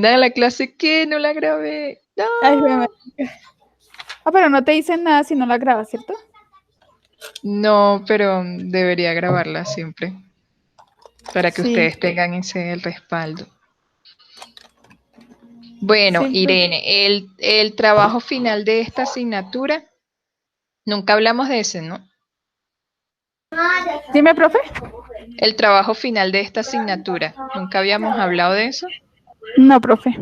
la clase que no la grabé. No. Ay, pero no te dicen nada si no la grabas, ¿cierto? No, pero debería grabarla siempre para que Sí, ustedes tengan ese el respaldo. Bueno, sí, pues. Irene, el trabajo final de esta asignatura, nunca hablamos de ese, ¿no? Dime, profe. El trabajo final de esta asignatura, nunca habíamos hablado de eso. No, profe.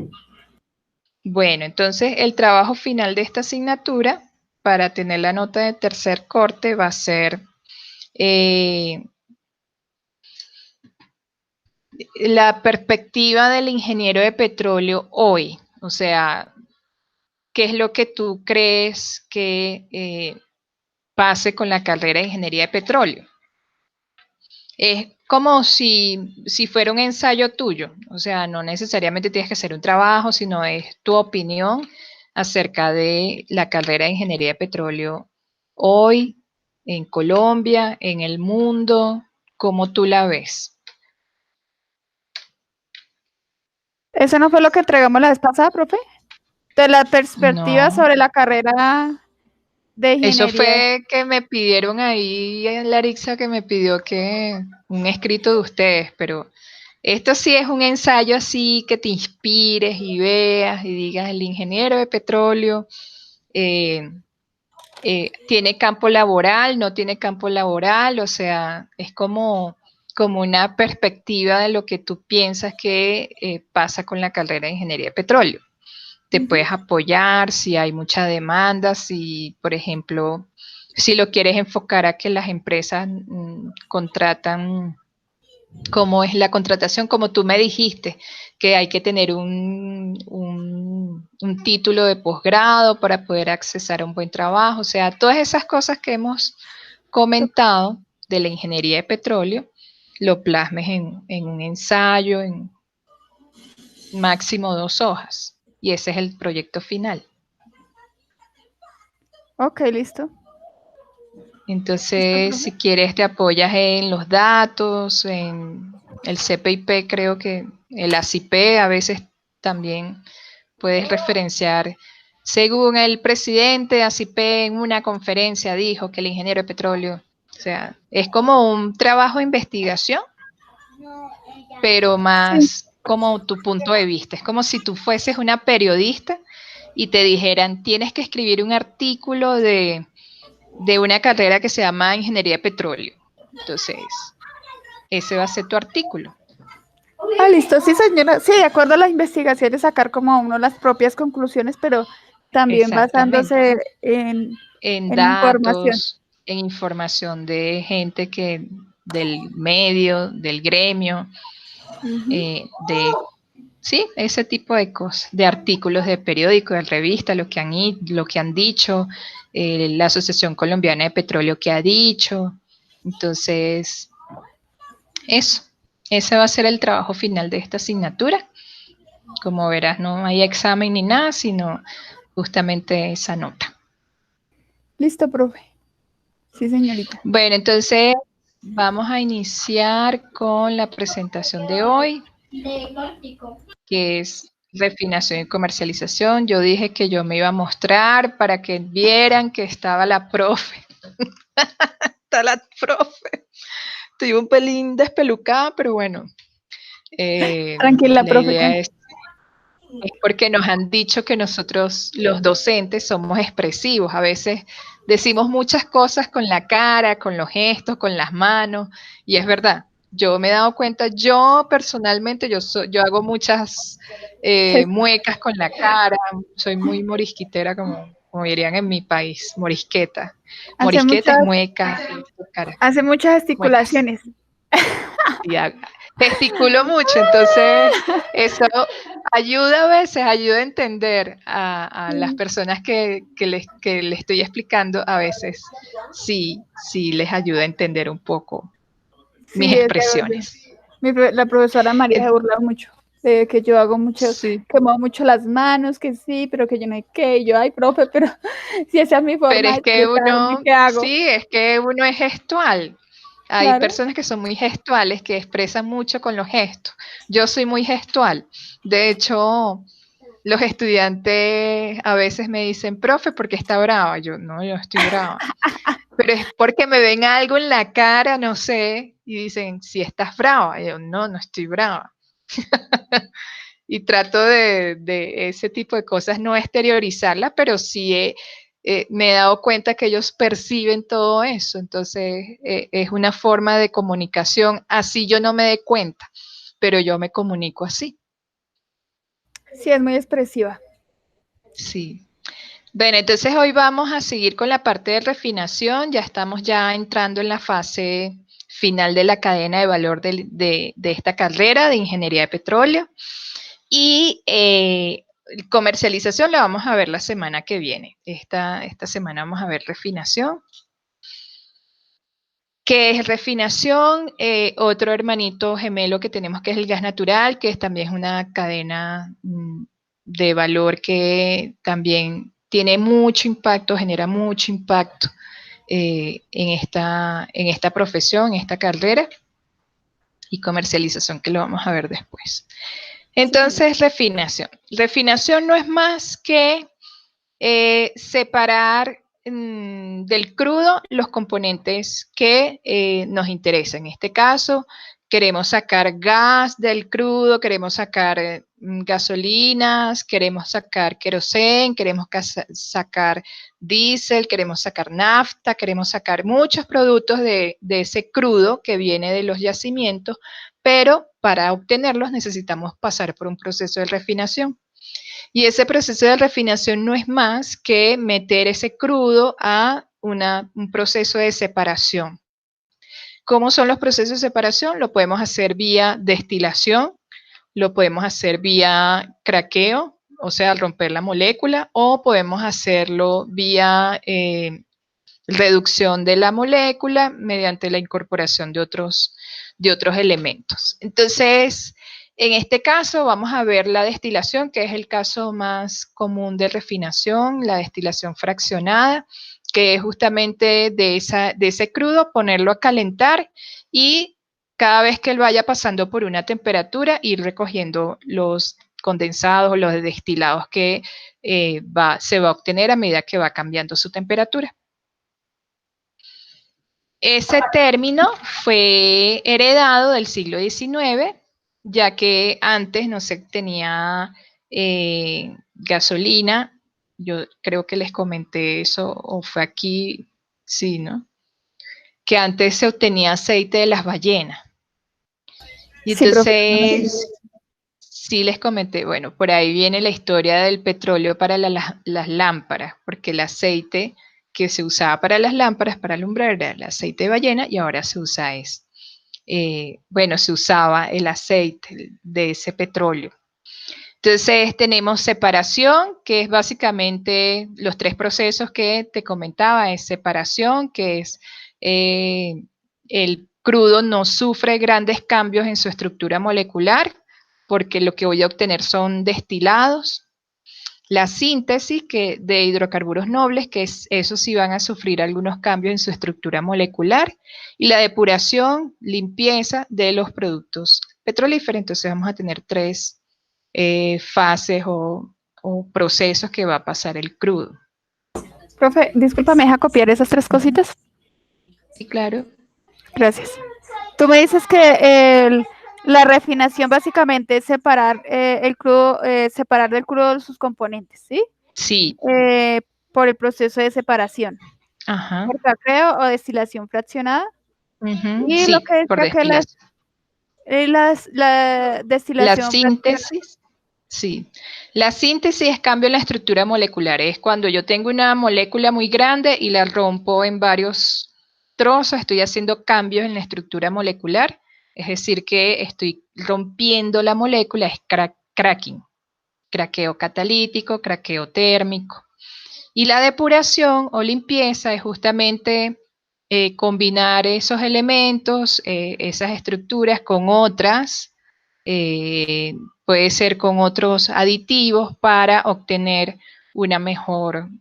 Bueno, entonces el trabajo final de esta asignatura, para tener la nota de tercer corte, va a ser la perspectiva del ingeniero de petróleo hoy. O sea, ¿qué es lo que tú crees que pase con la carrera de ingeniería de petróleo? Es como si fuera un ensayo tuyo, o sea, no necesariamente tienes que hacer un trabajo, sino es tu opinión acerca de la carrera de ingeniería de petróleo hoy, en Colombia, en el mundo, cómo tú la ves. ¿Eso no fue lo que entregamos la vez pasada, profe? De la perspectiva No, sobre la carrera de eso ingeniería. fue que me pidieron ahí en Larixa que me pidió que un escrito de ustedes, pero esto sí es un ensayo así que te inspires y veas y digas el ingeniero de petróleo eh, tiene campo laboral, no tiene campo laboral, o sea, es como una perspectiva de lo que tú piensas que pasa con la carrera de ingeniería de petróleo. Te puedes apoyar si hay mucha demanda, si, por ejemplo, si lo quieres enfocar a que las empresas contratan, cómo es la contratación, como tú me dijiste, que hay que tener un título de posgrado para poder accesar a un buen trabajo, o sea, todas esas cosas que hemos comentado de la ingeniería de petróleo, lo plasmes en un ensayo, en máximo 2 hojas, y ese es el proyecto final. Ok, listo. ¿Listo, Entonces, profe? si quieres, te apoyas en los datos, en el CPIP, creo que el ACIP a veces también puedes referenciar. Según el presidente, ACIP en una conferencia dijo que el ingeniero de petróleo, o sea, es como un trabajo de investigación, pero Sí. más como tu punto de vista. Es como si tú fueses una periodista y te dijeran, tienes que escribir un artículo de una carrera que se llama Ingeniería de Petróleo. Entonces, ese va a ser tu artículo. Ah, listo, sí, señora. Sí, de acuerdo a las investigaciones, sacar como uno las propias conclusiones, pero también Exactamente. basándose En en información. datos, en información de gente que del medio, del gremio, Ujú. de sí, ese tipo de cosas, de artículos de periódico, de revista, lo que han dicho, la Asociación Colombiana de Petróleo que ha dicho. Entonces, eso, ese va a ser el trabajo final de esta asignatura. Como verás, no hay examen ni nada, sino justamente esa nota. Listo, profe. Sí, señorita. Bueno, entonces vamos a iniciar con la presentación de hoy, que es refinación y comercialización. Yo dije que yo me iba a mostrar para que vieran que estaba la profe. Está la profe. Estoy un pelín despelucada, pero bueno, Tranquila, la profe, idea tranquila. es porque nos han dicho que nosotros, los docentes, somos expresivos. A veces decimos muchas cosas con la cara, con los gestos, con las manos, y es verdad. Yo me he dado cuenta, yo personalmente, yo hago muchas muecas con la cara, soy muy morisquitera, como dirían en mi país, morisqueta. Hace Morisqueta muchas, es muecas, cara, hace muchas muecas. gesticulaciones. Y gesticulo mucho, entonces eso ayuda a veces, ayuda a entender a las personas que les estoy explicando, a veces sí les ayuda a entender un poco mis Sí, es verdad. expresiones. La profesora María se burla mucho de que yo hago mucho, Sí, que muevo mucho las manos, que sí, pero que yo no hay qué. Y yo, ay, profe, pero si esa es mi pero forma de es que expresarme, uno, ¿qué hago? sí, es que uno es gestual. hay Claro. personas que son muy gestuales, que expresan mucho con los gestos. Yo soy muy gestual. De hecho, los estudiantes a veces me dicen, profe, ¿por qué está brava? Yo, no, yo no estoy brava. Pero es porque me ven algo en la cara, no sé, y dicen, si estás brava. Y yo, no, no estoy brava. Y trato de ese tipo de cosas no exteriorizarlas, pero sí me he dado cuenta que ellos perciben todo eso. Entonces, es una forma de comunicación. Así yo no me dé cuenta, pero yo me comunico así. Sí, es muy expresiva. Sí. Bueno, entonces hoy vamos a seguir con la parte de refinación. Ya estamos ya entrando en la fase final de la cadena de valor de esta carrera de ingeniería de petróleo. Y comercialización la vamos a ver la semana que viene. Esta semana vamos a ver refinación. ¿Qué es refinación? Otro hermanito gemelo que tenemos que es el gas natural, que también es una cadena de valor que también tiene mucho impacto, genera mucho impacto en esta profesión, en esta carrera, y comercialización que lo vamos a ver después. Entonces, refinación. Refinación no es más que separar del crudo los componentes que nos interesan. En este caso, queremos sacar gas del crudo, queremos sacar gasolinas, queremos sacar querosén, queremos sacar diésel, queremos sacar nafta, queremos sacar muchos productos de ese crudo que viene de los yacimientos, pero para obtenerlos necesitamos pasar por un proceso de refinación. Y ese proceso de refinación no es más que meter ese crudo a un proceso de separación. ¿Cómo son los procesos de separación? Lo podemos hacer vía destilación, lo podemos hacer vía craqueo, o sea, al romper la molécula, o podemos hacerlo vía reducción de la molécula mediante la incorporación de otros elementos. Entonces, en este caso vamos a ver la destilación, que es el caso más común de refinación, la destilación fraccionada, que es justamente de ese crudo ponerlo a calentar y cada vez que él vaya pasando por una temperatura ir recogiendo los condensados o los destilados que se va a obtener a medida que va cambiando su temperatura. Ese término fue heredado del siglo XIX, ya que antes no se tenía gasolina. Yo creo que les comenté eso, o fue aquí, sí, ¿no? Que antes se obtenía aceite de las ballenas. Y Sí, profe. entonces, sí les comenté, bueno, por ahí viene la historia del petróleo para las lámparas, porque el aceite que se usaba para las lámparas, para alumbrar, era el aceite de ballena y ahora se usa se usaba el aceite de ese petróleo. Entonces tenemos separación, que es básicamente los tres procesos que te comentaba, es separación, que es el crudo no sufre grandes cambios en su estructura molecular, porque lo que voy a obtener son destilados. La síntesis de hidrocarburos nobles, que esos sí van a sufrir algunos cambios en su estructura molecular, y la depuración, limpieza de los productos petrolíferos. Entonces vamos a tener tres fases o procesos que va a pasar el crudo. Profe, disculpa, ¿me deja copiar esas tres cositas? Sí, claro. Gracias. Tú me dices que la refinación básicamente es separar el crudo, separar del crudo sus componentes, ¿sí? Sí. Por el proceso de separación. Ajá. Por craqueo o destilación fraccionada. Y lo Sí, que por decía que destilación. la La destilación fraccionada. síntesis, sí. La síntesis es cambio en la estructura molecular. Es cuando yo tengo una molécula muy grande y la rompo en varios trozos, estoy haciendo cambios en la estructura molecular. Es decir, que estoy rompiendo la molécula, es cracking. Craqueo catalítico, craqueo térmico. Y la depuración o limpieza es justamente combinar esos elementos, esas estructuras con otras, puede ser con otros aditivos para obtener una mejor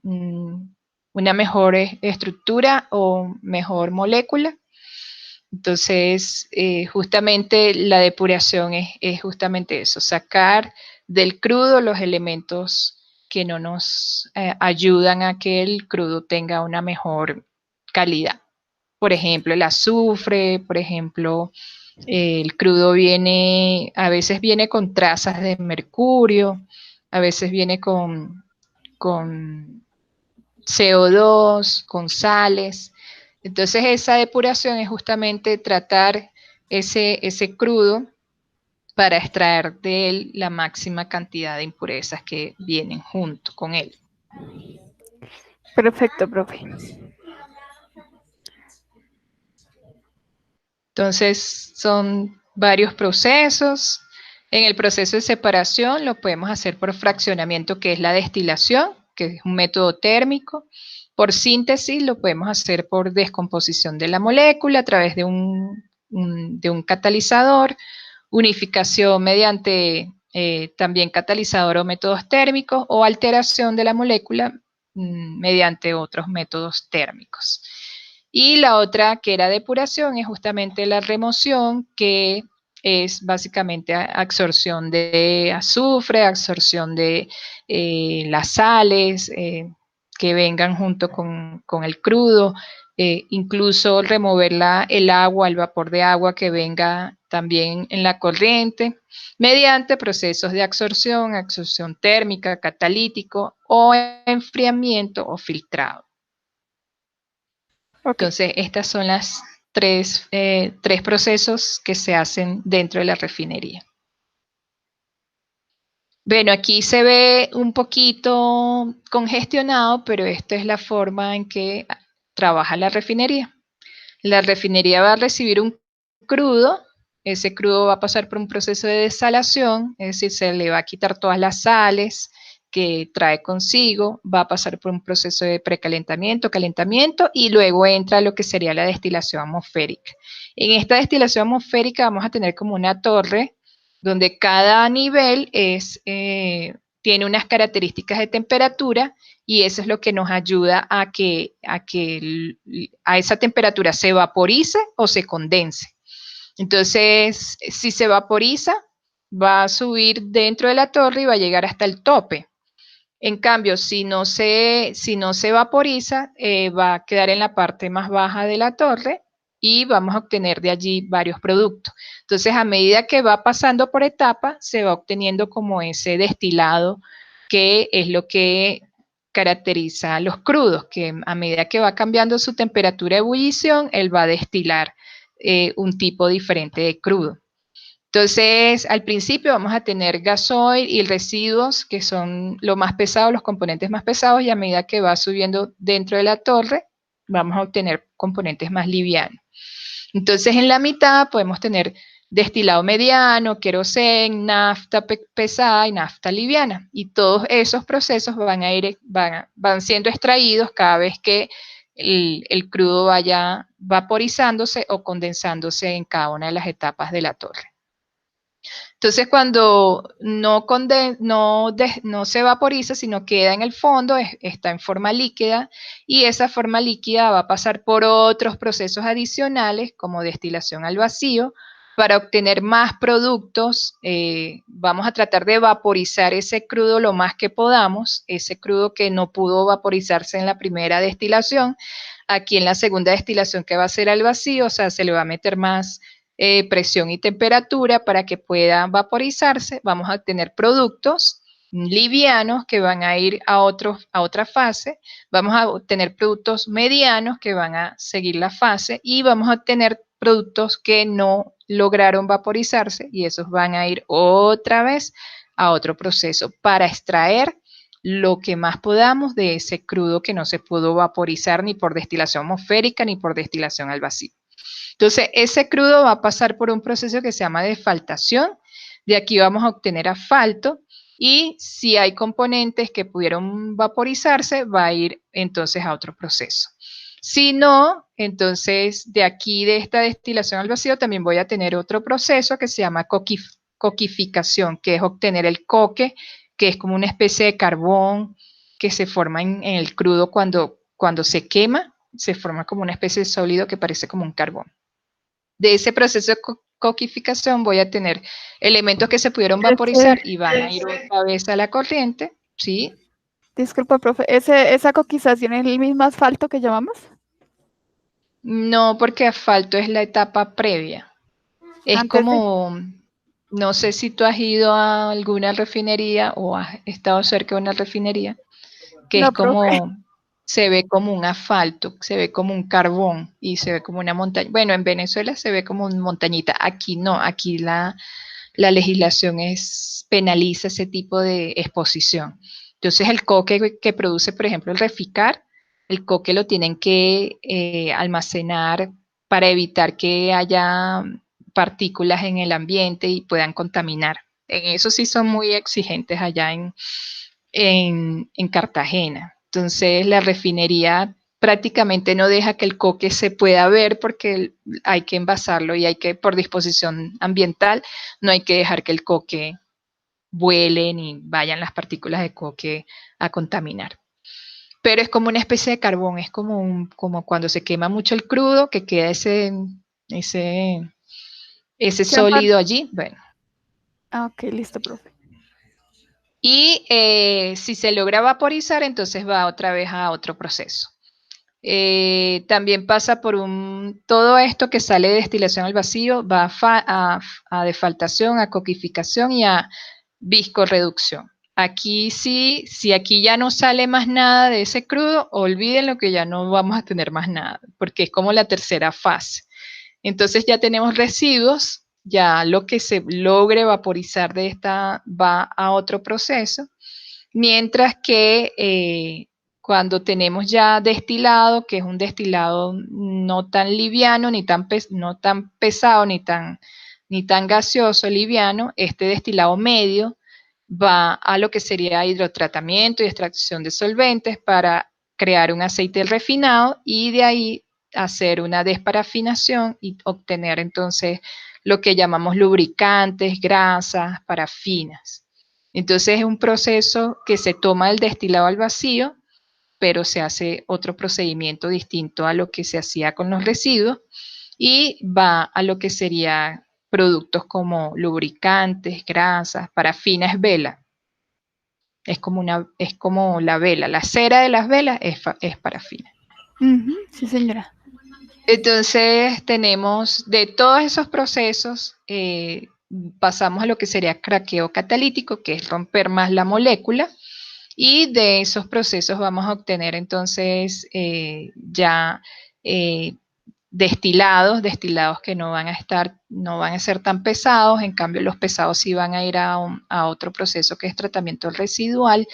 estructura o mejor molécula. Entonces, justamente la depuración es justamente eso, sacar del crudo los elementos que no nos ayudan a que el crudo tenga una mejor calidad. Por ejemplo, el azufre, por ejemplo, el crudo a veces viene con trazas de mercurio, a veces viene con CO2, con sales. Entonces esa depuración es justamente tratar ese crudo para extraer de él la máxima cantidad de impurezas que vienen junto con él. Perfecto, profe. Entonces son varios procesos. En el proceso de separación lo podemos hacer por fraccionamiento, que es la destilación, que es un método térmico. Por síntesis lo podemos hacer por descomposición de la molécula a través de un catalizador, unificación mediante también catalizador o métodos térmicos, o alteración de la molécula mediante otros métodos térmicos. Y la otra, que era depuración, es justamente la remoción, que es básicamente absorción de azufre, absorción de las sales que vengan junto con el crudo, incluso remover el agua, el vapor de agua que venga también en la corriente, mediante procesos de absorción térmica, catalítico o enfriamiento o filtrado. Okay. Entonces, estas son las tres procesos que se hacen dentro de la refinería. Bueno, aquí se ve un poquito congestionado, pero esta es la forma en que trabaja la refinería. La refinería va a recibir un crudo, ese crudo va a pasar por un proceso de desalación, es decir, se le va a quitar todas las sales que trae consigo, va a pasar por un proceso de precalentamiento, calentamiento, y luego entra lo que sería la destilación atmosférica. En esta destilación atmosférica vamos a tener como una torre donde cada nivel tiene unas características de temperatura, y eso es lo que nos ayuda a que a esa temperatura se vaporice o se condense. Entonces, si se vaporiza, va a subir dentro de la torre y va a llegar hasta el tope. En cambio, si no se vaporiza, va a quedar en la parte más baja de la torre y vamos a obtener de allí varios productos. Entonces, a medida que va pasando por etapas, se va obteniendo como ese destilado, que es lo que caracteriza a los crudos, que a medida que va cambiando su temperatura de ebullición, él va a destilar un tipo diferente de crudo. Entonces, al principio vamos a tener gasoil y residuos, que son lo más pesado, los componentes más pesados, y a medida que va subiendo dentro de la torre, vamos a obtener componentes más livianos. Entonces, en la mitad podemos tener destilado mediano, querosén, nafta pesada y nafta liviana. Y todos esos procesos van siendo extraídos cada vez que el crudo vaya vaporizándose o condensándose en cada una de las etapas de la torre. Entonces, cuando no se vaporiza, sino queda en el fondo, está en forma líquida, y esa forma líquida va a pasar por otros procesos adicionales, como destilación al vacío, para obtener más productos. Vamos a tratar de vaporizar ese crudo lo más que podamos, ese crudo que no pudo vaporizarse en la primera destilación. Aquí en la segunda destilación, que va a ser al vacío, o sea, se le va a meter más presión y temperatura para que pueda vaporizarse. Vamos a obtener productos livianos que van a ir a otra fase. Vamos a obtener productos medianos que van a seguir la fase, y vamos a obtener productos que no lograron vaporizarse, y esos van a ir otra vez a otro proceso para extraer lo que más podamos de ese crudo que no se pudo vaporizar ni por destilación atmosférica ni por destilación al vacío. Entonces, ese crudo va a pasar por un proceso que se llama defaltación. De aquí vamos a obtener asfalto, y si hay componentes que pudieron vaporizarse, va a ir entonces a otro proceso. Si no, entonces de aquí, de esta destilación al vacío, también voy a tener otro proceso que se llama coquificación, que es obtener el coque, que es como una especie de carbón que se forma en el crudo cuando se quema, se forma como una especie de sólido que parece como un carbón. de ese proceso de coquificación voy a tener elementos que se pudieron vaporizar y van a ir otra vez a la corriente, ¿sí? Disculpa, profe, ¿esa coquización es el mismo asfalto que llamamos? No, porque asfalto es la etapa previa. Es Antes de... como, no sé si tú has ido a alguna refinería o has estado cerca de una refinería, que es No, profe. como, se ve como un asfalto, se ve como un carbón y se ve como una montaña. Bueno, en Venezuela se ve como una montañita, aquí no, aquí la legislación penaliza ese tipo de exposición. Entonces el coque que produce, por ejemplo, el Reficar, el coque lo tienen que almacenar para evitar que haya partículas en el ambiente y puedan contaminar. En eso sí son muy exigentes allá en Cartagena. Entonces la refinería prácticamente no deja que el coque se pueda ver porque hay que envasarlo y hay que, por disposición ambiental, no hay que dejar que el coque vuele ni vayan las partículas de coque a contaminar. Pero es como una especie de carbón, es como cuando se quema mucho el crudo, que queda ese, ese sólido allí. Bueno, Ah, ok, listo, profe. y si se logra vaporizar, entonces va otra vez a otro proceso. También pasa por todo esto que sale de destilación al vacío, va a defaltación, a coquificación y a viscorreducción. Aquí sí, si aquí ya no sale más nada de ese crudo, olviden lo que ya no vamos a tener más nada, porque es como la tercera fase. Entonces ya tenemos residuos, ya lo que se logre vaporizar de esta va a otro proceso, mientras que cuando tenemos ya destilado, que es un destilado no tan liviano, no tan pesado, ni tan gaseoso, liviano, este destilado medio va a lo que sería hidrotratamiento y extracción de solventes para crear un aceite refinado y de ahí hacer una desparafinación y obtener entonces lo que llamamos lubricantes, grasas, parafinas. Entonces es un proceso que se toma el destilado al vacío, pero se hace otro procedimiento distinto a lo que se hacía con los residuos y va a lo que sería productos como lubricantes, grasas, parafinas, vela. Es como la vela, la cera de las velas es parafina. Sí, señora. Entonces tenemos de todos esos procesos, pasamos a lo que sería craqueo catalítico, que es romper más la molécula, y de esos procesos vamos a obtener entonces ya eh, destilados que no van a ser tan pesados, en cambio los pesados sí van a ir a otro proceso que es tratamiento residual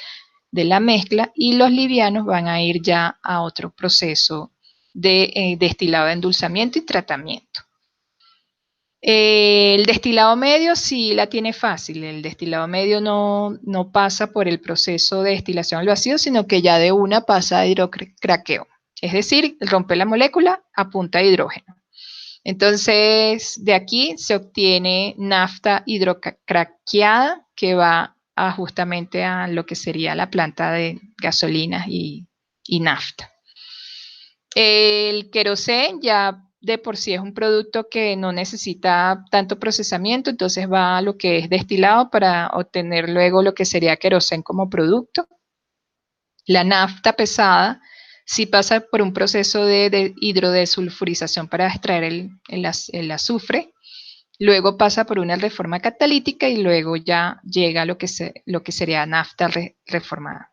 de la mezcla y los livianos van a ir ya a otro proceso de destilado de endulzamiento y tratamiento. El destilado medio sí la tiene fácil, el destilado medio no pasa por el proceso de destilación al vacío, sino que ya de una pasa a hidrocraqueo, es decir, rompe la molécula a punta de hidrógeno. Entonces, de aquí se obtiene nafta hidrocraqueada que va justamente a lo que sería la planta de gasolinas y nafta. El querosén ya de por sí es un producto que no necesita tanto procesamiento, entonces va a lo que es destilado para obtener luego lo que sería querosén como producto. La nafta pesada sí pasa por un proceso de hidrodesulfurización para extraer el azufre, luego pasa por una reforma catalítica y luego ya llega a lo que sería nafta reformada.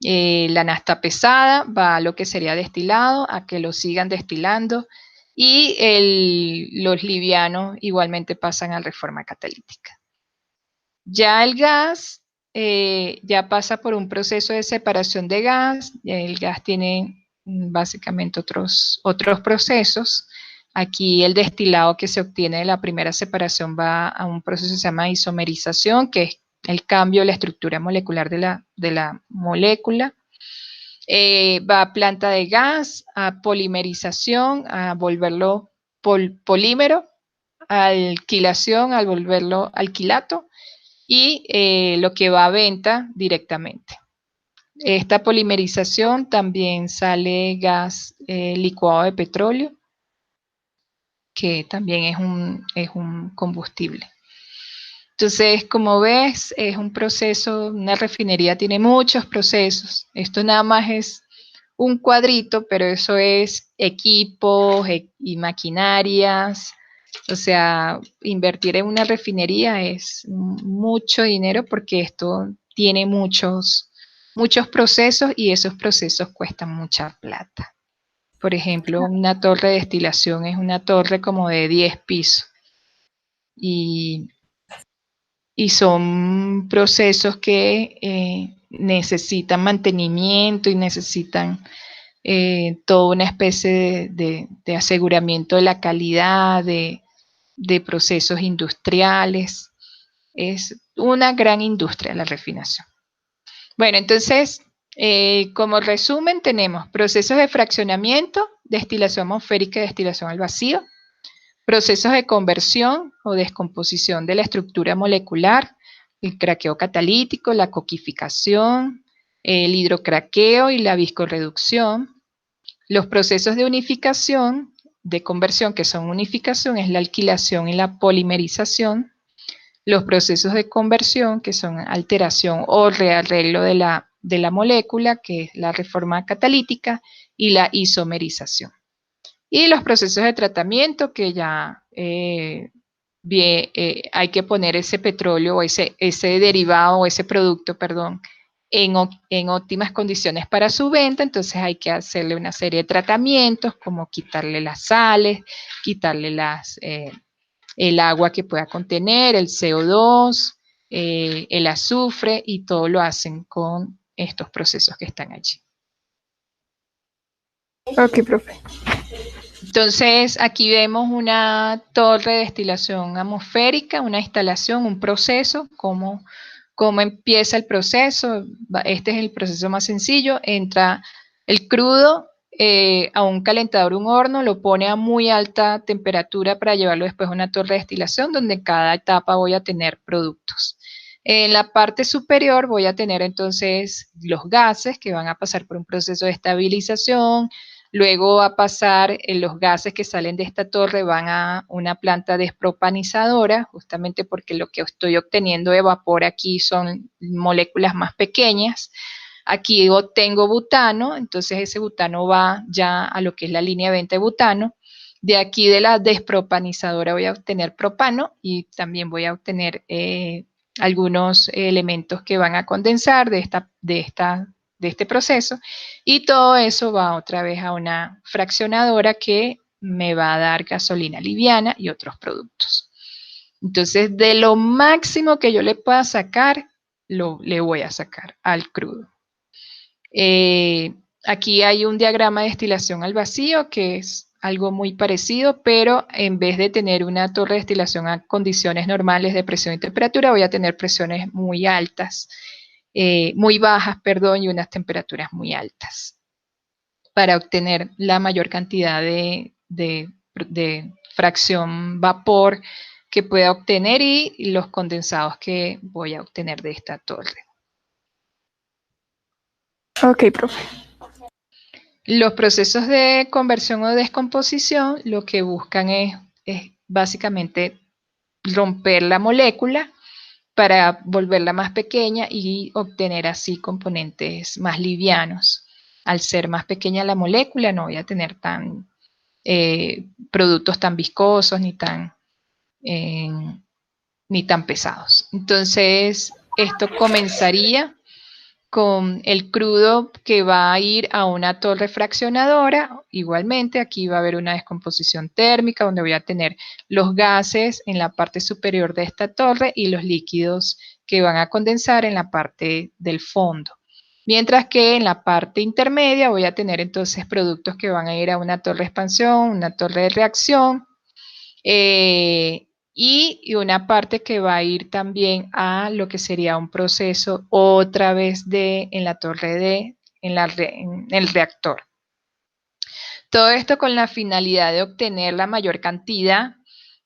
La nafta pesada va a lo que sería destilado, a que lo sigan destilando, y los livianos igualmente pasan a reforma catalítica. Ya el gas ya pasa por un proceso de separación de gas, el gas tiene básicamente otros procesos. Aquí el destilado que se obtiene de la primera separación va a un proceso que se llama isomerización, que es el cambio de la estructura molecular de la molécula. Va a planta de gas, a polimerización, a volverlo polímero, a alquilación, al volverlo alquilato, y lo que va a venta directamente. Esta polimerización también sale gas licuado de petróleo, que también es un combustible. Entonces, como ves, es un proceso, una refinería tiene muchos procesos. Esto nada más es un cuadrito, pero eso es equipos y maquinarias. O sea, invertir en una refinería es mucho dinero porque esto tiene muchos procesos y esos procesos cuestan mucha plata. Por ejemplo, una torre de destilación es una torre como de 10 pisos y son procesos que necesitan mantenimiento y necesitan toda una especie de aseguramiento de la calidad, de procesos industriales. Es una gran industria la refinación. Bueno, entonces, como resumen, tenemos procesos de fraccionamiento, destilación atmosférica y destilación al vacío, procesos de conversión o descomposición de la estructura molecular, el craqueo catalítico, la coquificación, el hidrocraqueo y la viscorreducción. Los procesos de unificación, de conversión, que son unificación, es la alquilación y la polimerización. Los procesos de conversión, que son alteración o rearreglo de la molécula, que es la reforma catalítica, y la isomerización. Y los procesos de tratamiento, que ya hay que poner ese petróleo o ese derivado o ese producto, perdón, en óptimas condiciones para su venta, entonces hay que hacerle una serie de tratamientos, como quitarle las sales, quitarle el agua que pueda contener, el CO2, el azufre, y todo lo hacen con estos procesos que están allí. Ok, profe. Entonces, aquí vemos una torre de destilación atmosférica, una instalación, un proceso, cómo empieza el proceso. Este es el proceso más sencillo. Entra el crudo a un calentador, un horno, lo pone a muy alta temperatura para llevarlo después a una torre de destilación, donde en cada etapa voy a tener productos. En la parte superior voy a tener entonces los gases que van a pasar por un proceso de estabilización. Luego va a pasar, los gases que salen de esta torre van a una planta despropanizadora, justamente porque lo que estoy obteniendo de vapor aquí son moléculas más pequeñas. Aquí obtengo butano, entonces ese butano va ya a lo que es la línea de venta de butano. De aquí de la despropanizadora voy a obtener propano y también voy a obtener algunos elementos que van a condensar de este proceso, y todo eso va otra vez a una fraccionadora que me va a dar gasolina liviana y otros productos. Entonces, de lo máximo que yo le pueda sacar, le voy a sacar al crudo. Aquí hay un diagrama de destilación al vacío, que es algo muy parecido, pero en vez de tener una torre de destilación a condiciones normales de presión y temperatura, voy a tener presiones muy altas, muy bajas, perdón, y unas temperaturas muy altas, para obtener la mayor cantidad de fracción vapor que pueda obtener y los condensados que voy a obtener de esta torre. Ok, profe. Los procesos de conversión o descomposición lo que buscan es básicamente romper la molécula para volverla más pequeña y obtener así componentes más livianos. Al ser más pequeña la molécula no voy a tener productos tan viscosos ni tan pesados. Entonces, esto comenzaría con el crudo que va a ir a una torre fraccionadora. Igualmente, aquí va a haber una descomposición térmica donde voy a tener los gases en la parte superior de esta torre y los líquidos que van a condensar en la parte del fondo. Mientras que en la parte intermedia voy a tener entonces productos que van a ir a una torre de expansión, una torre de reacción, y una parte que va a ir también a lo que sería un proceso otra vez en la torre en el reactor. Todo esto con la finalidad de obtener la mayor cantidad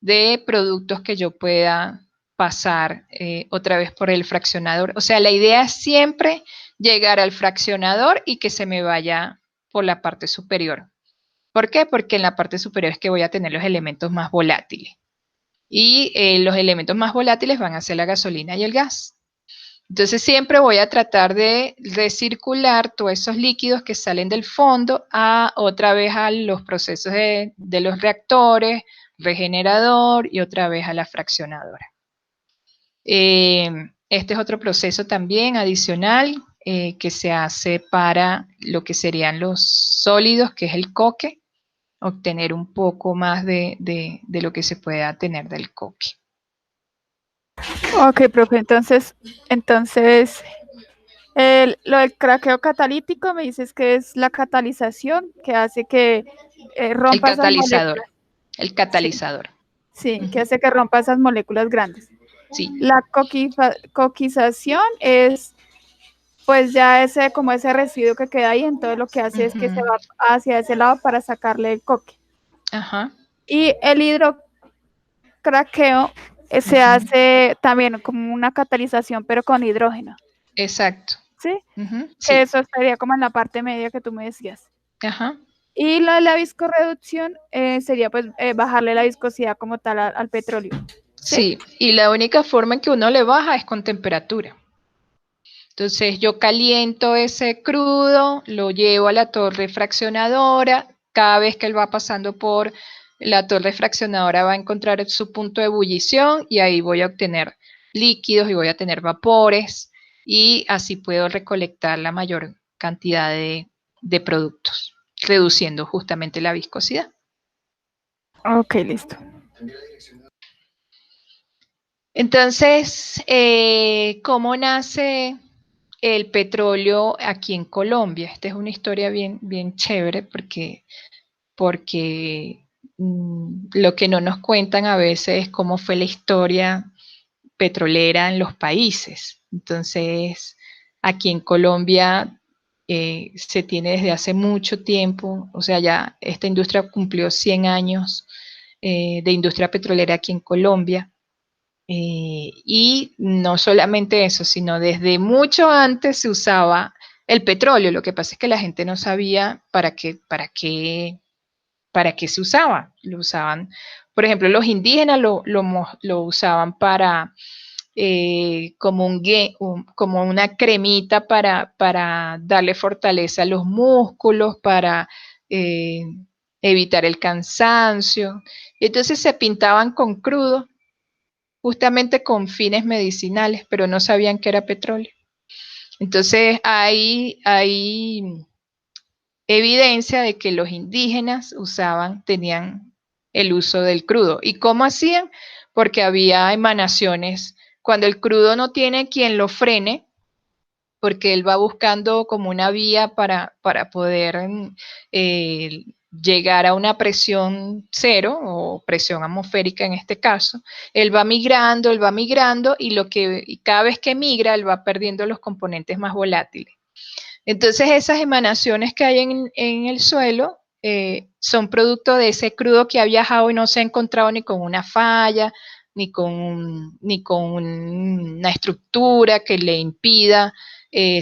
de productos que yo pueda pasar otra vez por el fraccionador. O sea, la idea es siempre llegar al fraccionador y que se me vaya por la parte superior. ¿Por qué? Porque en la parte superior es que voy a tener los elementos más volátiles. Y los elementos más volátiles van a ser la gasolina y el gas. Entonces siempre voy a tratar de recircular todos esos líquidos que salen del fondo otra vez a los procesos de los reactores, regenerador y otra vez a la fraccionadora. Este es otro proceso también adicional que se hace para lo que serían los sólidos, que es el coque, obtener un poco más de lo que se pueda tener del coque. Ok, profe, entonces lo del craqueo catalítico me dices que es la catalización que hace que rompa esas moléculas. El catalizador. Sí, que hace que rompa esas moléculas grandes. Sí. La coquización es pues ya como ese residuo que queda ahí, entonces lo que hace es que se va hacia ese lado para sacarle el coque. Ajá. Y el hidrocraqueo se hace también como una catalización, pero con hidrógeno. Exacto. ¿Sí? Sí. Eso estaría como en la parte media que tú me decías. Ajá. Y la viscorreducción sería pues bajarle la viscosidad como tal al petróleo. ¿Sí? Y la única forma en que uno le baja es con temperatura. Entonces yo caliento ese crudo, lo llevo a la torre fraccionadora, cada vez que él va pasando por la torre fraccionadora va a encontrar su punto de ebullición y ahí voy a obtener líquidos y voy a tener vapores y así puedo recolectar la mayor cantidad de productos, reduciendo justamente la viscosidad. Ok, listo. Entonces, ¿cómo nace el petróleo aquí en Colombia? Esta es una historia bien, bien chévere porque lo que no nos cuentan a veces es cómo fue la historia petrolera en los países. Entonces, aquí en Colombia se tiene desde hace mucho tiempo, o sea, ya esta industria cumplió 100 años de industria petrolera aquí en Colombia. Y no solamente eso, sino desde mucho antes se usaba el petróleo. Lo que pasa es que la gente no sabía para qué se usaba. Lo usaban, por ejemplo, los indígenas lo usaban para como una cremita para darle fortaleza a los músculos, para evitar el cansancio. Entonces se pintaban con crudo justamente con fines medicinales, pero no sabían que era petróleo. Entonces hay evidencia de que los indígenas tenían el uso del crudo. ¿Y cómo hacían? Porque había emanaciones. Cuando el crudo no tiene quien lo frene, porque él va buscando como una vía para poder llegar a una presión cero o presión atmosférica en este caso, él va migrando y cada vez que migra él va perdiendo los componentes más volátiles. Entonces esas emanaciones que hay en el suelo son producto de ese crudo que ha viajado y no se ha encontrado ni con una falla, ni con una estructura que le impida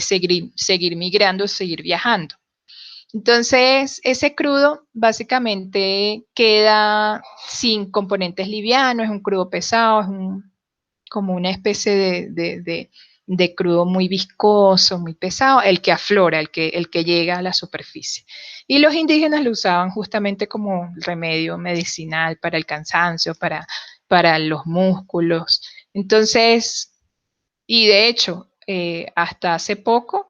seguir migrando, seguir viajando. Entonces, ese crudo básicamente queda sin componentes livianos, es un crudo pesado, es como una especie de crudo muy viscoso, muy pesado, el que aflora, el que llega a la superficie. Y los indígenas lo usaban justamente como remedio medicinal para el cansancio, para los músculos. Entonces, y de hecho, hasta hace poco,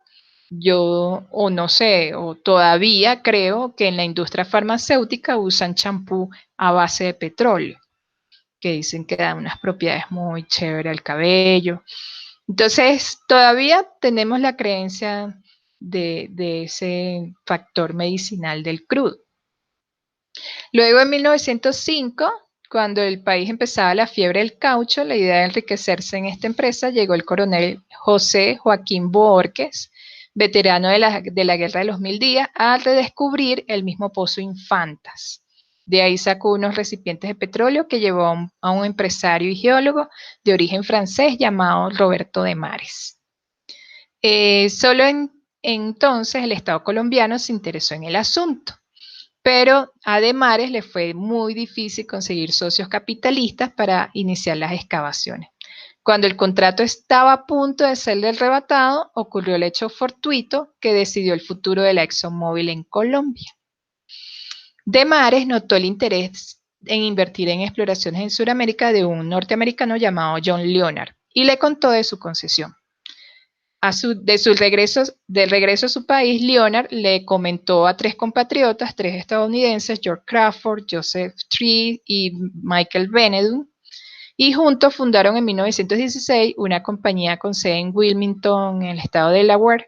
o no sé, o todavía creo que en la industria farmacéutica usan champú a base de petróleo, que dicen que da unas propiedades muy chéveres al cabello. Entonces, todavía tenemos la creencia de ese factor medicinal del crudo. Luego, en 1905, cuando el país empezaba la fiebre del caucho, la idea de enriquecerse en esta empresa, llegó el coronel José Joaquín Bohórquez, veterano de la Guerra de los Mil Días, a redescubrir el mismo pozo Infantas. De ahí sacó unos recipientes de petróleo que llevó a un empresario y geólogo de origen francés llamado Roberto de Mares. Solo entonces el Estado colombiano se interesó en el asunto. pero a De Mares le fue muy difícil conseguir socios capitalistas para iniciar las excavaciones. Cuando el contrato estaba a punto de serle arrebatado, ocurrió el hecho fortuito que decidió el futuro de la ExxonMobil en Colombia. De Mares notó el interés en invertir en exploraciones en Sudamérica de un norteamericano llamado John Leonard y le contó de su concesión. Del regreso a su país, Leonard le comentó a 3 compatriotas, 3 estadounidenses, George Crawford, Joseph Tree y Michael Benedum, y juntos fundaron en 1916 una compañía con sede en Wilmington, en el estado de Delaware,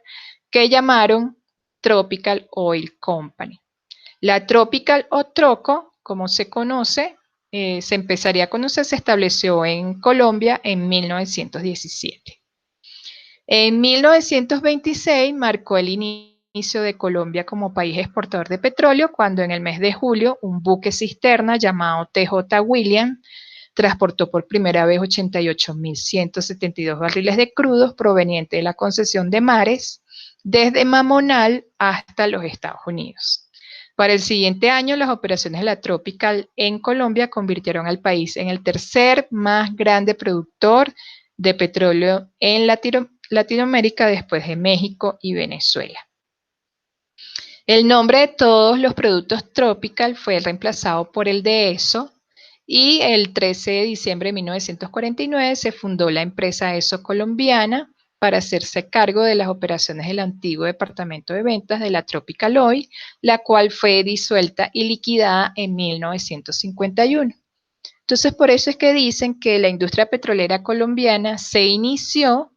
que llamaron Tropical Oil Company. La Tropical o Troco, como se conoce, se empezaría a conocer, se estableció en Colombia en 1917. En 1926 marcó el inicio de Colombia como país exportador de petróleo cuando en el mes de julio un buque cisterna llamado TJ William transportó por primera vez 88.172 barriles de crudos provenientes de la concesión de Mares desde Mamonal hasta los Estados Unidos. Para el siguiente año, las operaciones de la Tropical en Colombia convirtieron al país en el tercer más grande productor de petróleo en Latinoamérica después de México y Venezuela. El nombre de todos los productos Tropical fue reemplazado por el de ESO y el 13 de diciembre de 1949 se fundó la empresa ESO colombiana para hacerse cargo de las operaciones del antiguo departamento de ventas de la Tropical Oil, la cual fue disuelta y liquidada en 1951. Entonces, por eso es que dicen que la industria petrolera colombiana se inició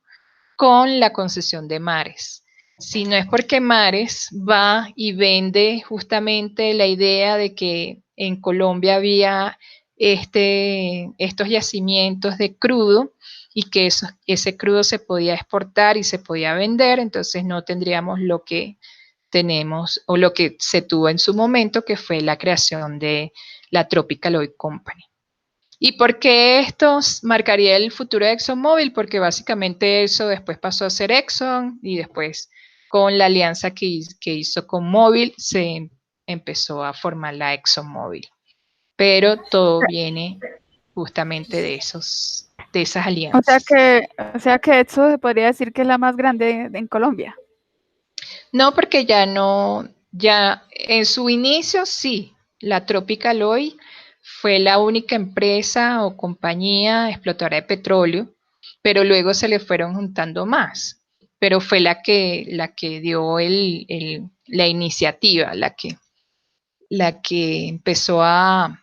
con la concesión de Mares. Si no es porque Mares va y vende justamente la idea de que en Colombia había estos yacimientos de crudo y que ese crudo se podía exportar y se podía vender, entonces no tendríamos lo que tenemos o lo que se tuvo en su momento, que fue la creación de la Tropical Oil Company. ¿Y por qué esto marcaría el futuro de ExxonMobil? Porque básicamente eso después pasó a ser Exxon y después con la alianza que hizo con Mobil se empezó a formar la ExxonMobil. Pero todo viene justamente de esas alianzas. O sea que eso se podría decir que es la más grande en Colombia. No, porque ya en su inicio sí, la Tropical Oil fue la única empresa o compañía explotadora de petróleo, pero luego se le fueron juntando más. Pero fue la que dio la iniciativa, la que empezó a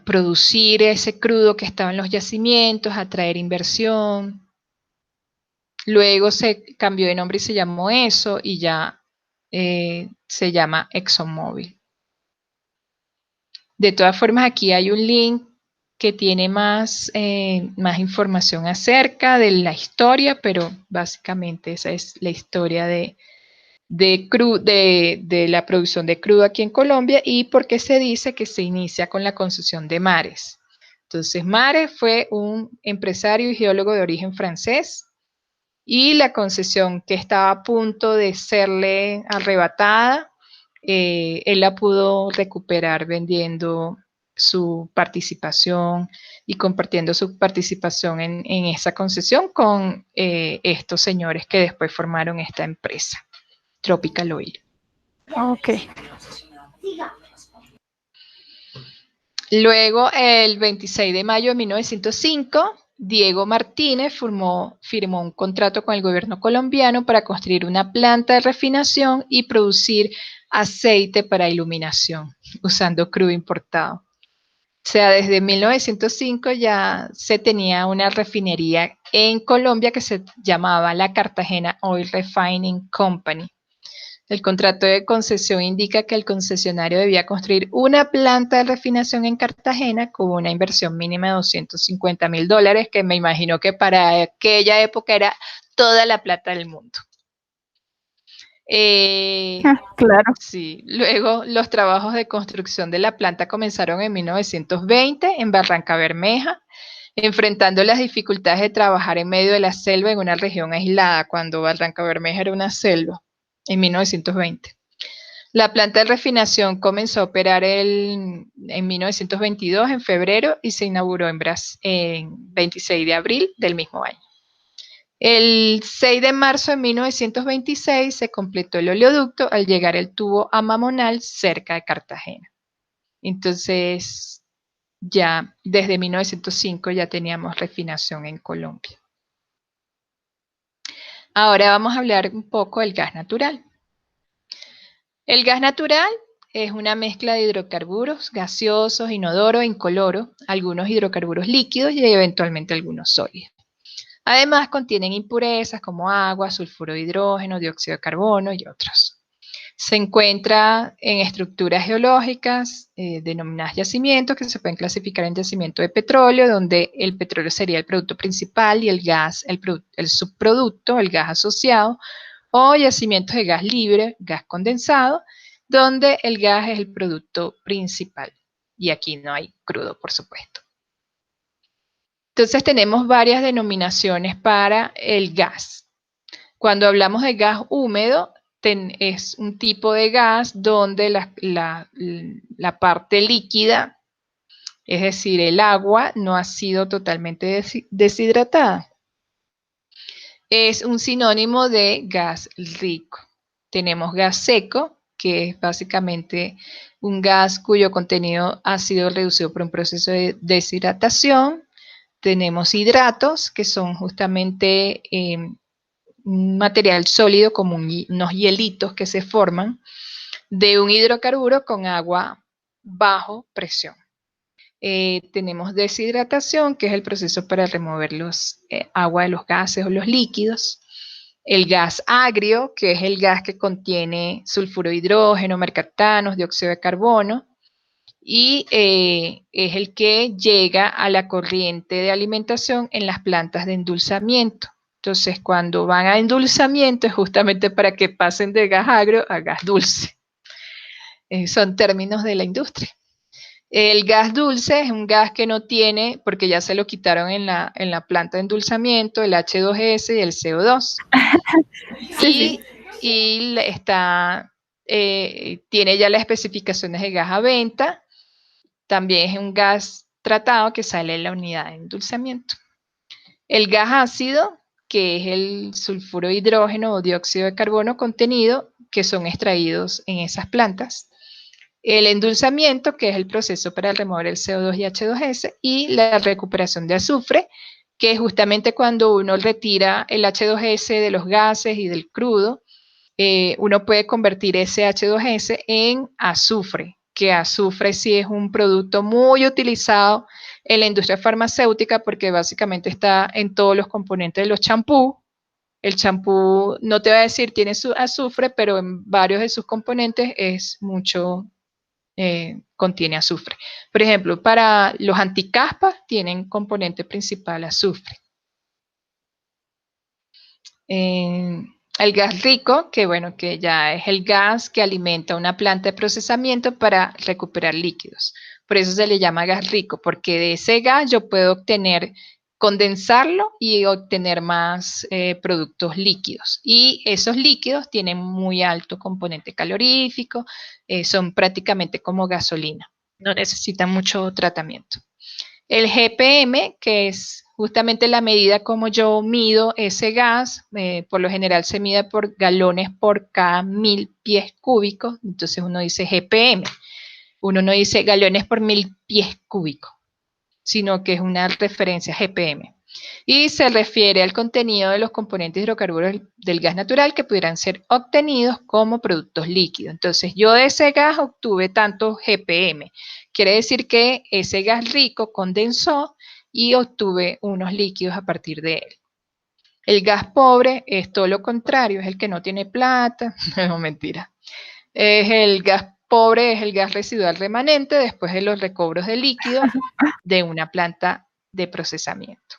producir ese crudo que estaba en los yacimientos, a traer inversión. Luego se cambió de nombre y se llamó ESO y ya se llama ExxonMobil. De todas formas, aquí hay un link que tiene más información acerca de la historia, pero básicamente esa es la historia de la producción de crudo aquí en Colombia y por qué se dice que se inicia con la concesión de Mares. Entonces, Mares fue un empresario y geólogo de origen francés y la concesión que estaba a punto de serle arrebatada, él la pudo recuperar vendiendo su participación y compartiendo su participación en esa concesión con estos señores que después formaron esta empresa, Tropical Oil. Ok. Luego, el 26 de mayo de 1905, Diego Martínez firmó un contrato con el gobierno colombiano para construir una planta de refinación y producir aceite para iluminación, usando crudo importado. O sea, desde 1905 ya se tenía una refinería en Colombia que se llamaba la Cartagena Oil Refining Company. El contrato de concesión indica que el concesionario debía construir una planta de refinación en Cartagena con una inversión mínima de $250,000, que me imagino que para aquella época era toda la plata del mundo. Claro. Sí, luego los trabajos de construcción de la planta comenzaron en 1920 en Barranca Bermeja, enfrentando las dificultades de trabajar en medio de la selva en una región aislada, cuando Barranca Bermeja era una selva, en 1920. La planta de refinación comenzó a operar en 1922, en febrero, y se inauguró en 26 de abril del mismo año. El 6 de marzo de 1926 se completó el oleoducto al llegar el tubo a Mamonal, cerca de Cartagena. Entonces, ya desde 1905 ya teníamos refinación en Colombia. Ahora vamos a hablar un poco del gas natural. El gas natural es una mezcla de hidrocarburos gaseosos, inodoro e incoloro, algunos hidrocarburos líquidos y eventualmente algunos sólidos. Además, contienen impurezas como agua, sulfuro de hidrógeno, dióxido de carbono y otros. Se encuentra en estructuras geológicas denominadas yacimientos, que se pueden clasificar en yacimiento de petróleo, donde el petróleo sería el producto principal y el gas el subproducto, el gas asociado, o yacimientos de gas libre, gas condensado, donde el gas es el producto principal. Y aquí no hay crudo, por supuesto. Entonces tenemos varias denominaciones para el gas. Cuando hablamos de gas húmedo, es un tipo de gas donde la parte líquida, es decir, el agua, no ha sido totalmente deshidratada. Es un sinónimo de gas rico. Tenemos gas seco, que es básicamente un gas cuyo contenido ha sido reducido por un proceso de deshidratación. Tenemos hidratos, que son justamente un material sólido como unos hielitos que se forman de un hidrocarburo con agua bajo presión. Tenemos deshidratación, que es el proceso para remover agua de los gases o los líquidos. El gas agrio, que es el gas que contiene sulfuro de hidrógeno, mercaptanos, dióxido de carbono, y es el que llega a la corriente de alimentación en las plantas de endulzamiento. Entonces, cuando van a endulzamiento es justamente para que pasen de gas agrio a gas dulce. Son términos de la industria. El gas dulce es un gas que no tiene, porque ya se lo quitaron en la planta de endulzamiento, el H2S y el CO2. Sí, y tiene ya las especificaciones de gas a venta. También es un gas tratado que sale en la unidad de endulzamiento. El gas ácido, que es el sulfuro de hidrógeno o dióxido de carbono contenido, que son extraídos en esas plantas. El endulzamiento, que es el proceso para remover el CO2 y H2S, y la recuperación de azufre, que es justamente cuando uno retira el H2S de los gases y del crudo, uno puede convertir ese H2S en azufre, que azufre sí es un producto muy utilizado en la industria farmacéutica porque básicamente está en todos los componentes de los champús. El champú, no te voy a decir tiene su azufre, pero en varios de sus componentes contiene azufre. Por ejemplo, para los anticaspas tienen componente principal azufre. El gas rico, que ya es el gas que alimenta una planta de procesamiento para recuperar líquidos. Por eso se le llama gas rico, porque de ese gas yo puedo condensarlo y obtener más productos líquidos. Y esos líquidos tienen muy alto componente calorífico, son prácticamente como gasolina, no necesitan mucho tratamiento. El GPM, que es justamente la medida como yo mido ese gas, por lo general se mide por galones por cada 1000 pies cúbicos, entonces uno dice GPM, uno no dice galones por 1000 pies cúbicos, sino que es una referencia GPM. Y se refiere al contenido de los componentes hidrocarburos del gas natural que pudieran ser obtenidos como productos líquidos. Entonces, yo de ese gas obtuve tanto GPM. Quiere decir que ese gas rico condensó y obtuve unos líquidos a partir de él. El gas pobre es todo lo contrario, es el que no tiene plata, no, mentira. El gas pobre es el gas residual remanente después de los recobros de líquidos de una planta de procesamiento.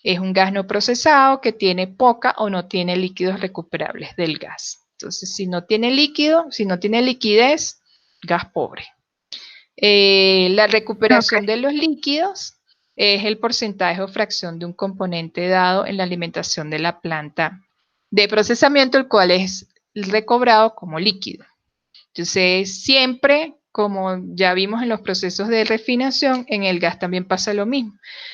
Es un gas no procesado que tiene poca o no tiene líquidos recuperables del gas. Entonces, si no tiene líquido, si no tiene liquidez, gas pobre. La recuperación de los líquidos es el porcentaje o fracción de un componente dado en la alimentación de la planta de procesamiento, el cual es recobrado como líquido. Entonces, siempre, como ya vimos en los procesos de refinación, en el gas también pasa lo mismo.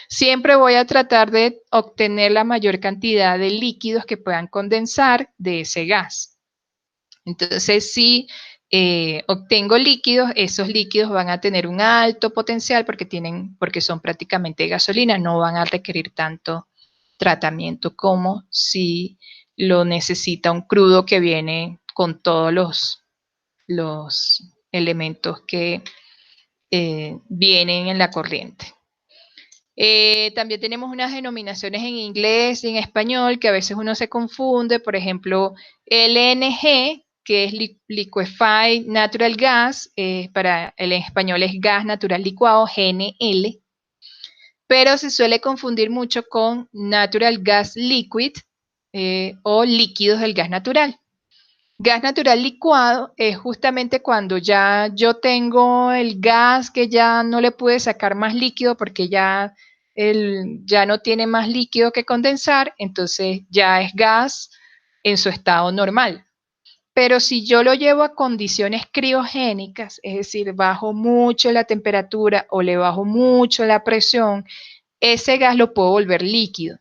Siempre voy a tratar de obtener la mayor cantidad de líquidos que puedan condensar de ese gas. Entonces, si obtengo líquidos, esos líquidos van a tener un alto potencial porque son prácticamente gasolina, no van a requerir tanto tratamiento como si lo necesita un crudo que viene con todos los elementos que vienen en la corriente. También tenemos unas denominaciones en inglés y en español que a veces uno se confunde, por ejemplo, LNG, que es Liquefied Natural Gas, para el español es gas natural licuado, GNL, pero se suele confundir mucho con Natural Gas Liquid o líquidos del gas natural. Gas natural licuado es justamente cuando ya yo tengo el gas que ya no le pude sacar más líquido porque ya no tiene más líquido que condensar, entonces ya es gas en su estado normal. Pero si yo lo llevo a condiciones criogénicas, es decir, bajo mucho la temperatura o le bajo mucho la presión, ese gas lo puedo volver líquido.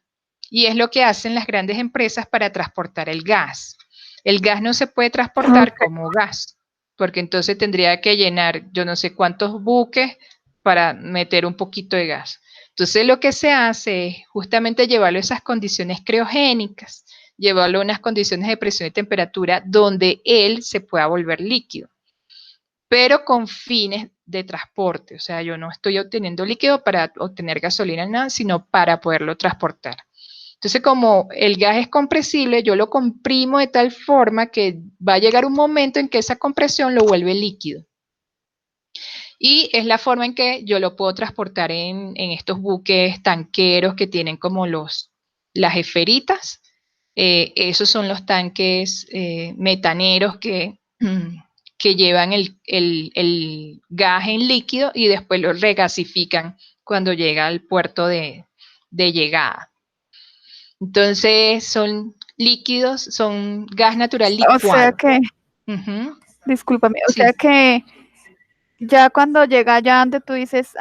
Y es lo que hacen las grandes empresas para transportar el gas. El gas no se puede transportar como gas, porque entonces tendría que llenar yo no sé cuántos buques para meter un poquito de gas. Entonces lo que se hace es justamente llevarlo a esas condiciones criogénicas, llevarlo a unas condiciones de presión y temperatura donde él se pueda volver líquido, pero con fines de transporte. O sea, yo no estoy obteniendo líquido para obtener gasolina, nada, sino para poderlo transportar. Entonces, como el gas es compresible, yo lo comprimo de tal forma que va a llegar un momento en que esa compresión lo vuelve líquido. Y es la forma en que yo lo puedo transportar en estos buques tanqueros que tienen como las esferitas. Esos son los tanques metaneros que llevan el gas en líquido y después lo regasifican cuando llega al puerto de llegada. Entonces son líquidos, son gas natural licuado. O sea que, discúlpame, o sea que ya cuando llega allá donde tú dices,